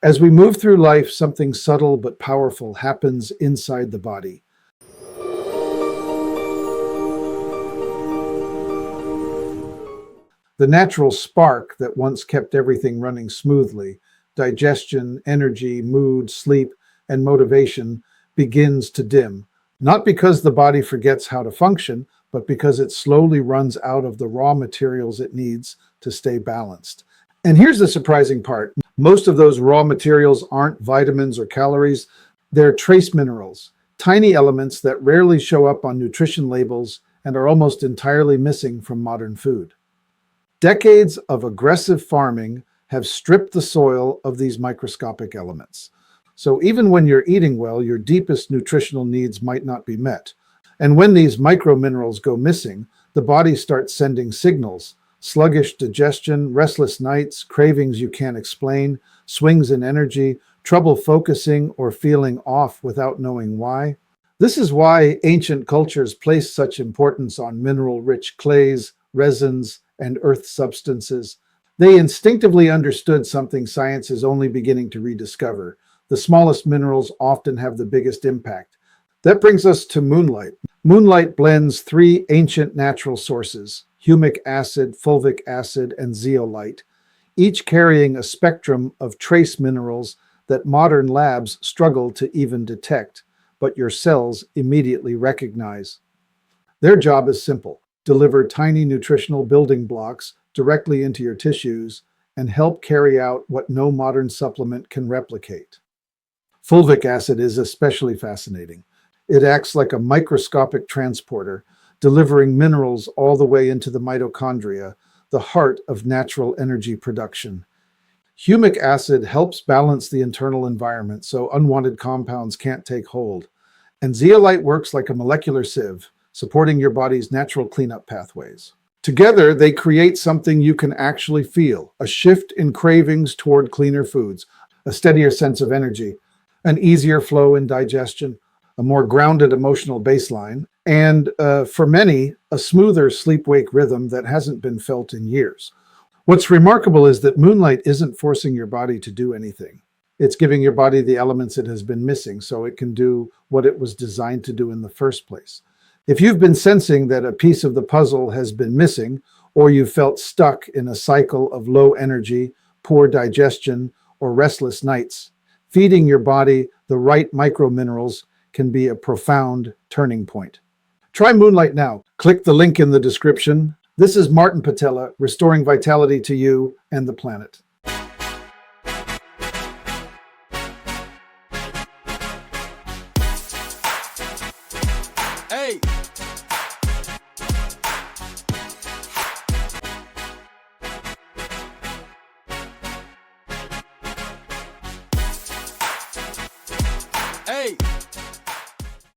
As we move through life, something subtle but powerful happens inside the body. The natural spark that once kept everything running smoothly, digestion, energy, mood, sleep, and motivation, begins to dim. Not because the body forgets how to function, but because it slowly runs out of the raw materials it needs to stay balanced. And here's the surprising part. Most of those raw materials aren't vitamins or calories. They're trace minerals, tiny elements that rarely show up on nutrition labels and are almost entirely missing from modern food. Decades of aggressive farming have stripped the soil of these microscopic elements. So even when you're eating well, your deepest nutritional needs might not be met. And when these microminerals go missing, the body starts sending signals: sluggish digestion, restless nights, cravings you can't explain, swings in energy, trouble focusing or feeling off without knowing why. This is why ancient cultures placed such importance on mineral-rich clays, resins, and earth substances. They instinctively understood something science is only beginning to rediscover. The smallest minerals often have the biggest impact. That brings us to moonlight. Moonlight blends three ancient natural sources: humic acid, fulvic acid, and zeolite, each carrying a spectrum of trace minerals that modern labs struggle to even detect, but your cells immediately recognize. Their job is simple: deliver tiny nutritional building blocks directly into your tissues and help carry out what no modern supplement can replicate. Fulvic acid is especially fascinating. It acts like a microscopic transporter, delivering minerals all the way into the mitochondria, the heart of natural energy production. Humic acid helps balance the internal environment so unwanted compounds can't take hold. And zeolite works like a molecular sieve, supporting your body's natural cleanup pathways. Together, they create something you can actually feel: a shift in cravings toward cleaner foods, a steadier sense of energy, an easier flow in digestion, a more grounded emotional baseline, and for many, a smoother sleep-wake rhythm that hasn't been felt in years. What's remarkable is that moonlight isn't forcing your body to do anything. It's giving your body the elements it has been missing so it can do what it was designed to do in the first place. If you've been sensing that a piece of the puzzle has been missing, or you felt stuck in a cycle of low energy, poor digestion, or restless nights, feeding your body the right microminerals can be a profound turning point. Try Moonlight now. Click the link in the description. This is Martin Pytela, restoring vitality to you and the planet. Hey! Hey!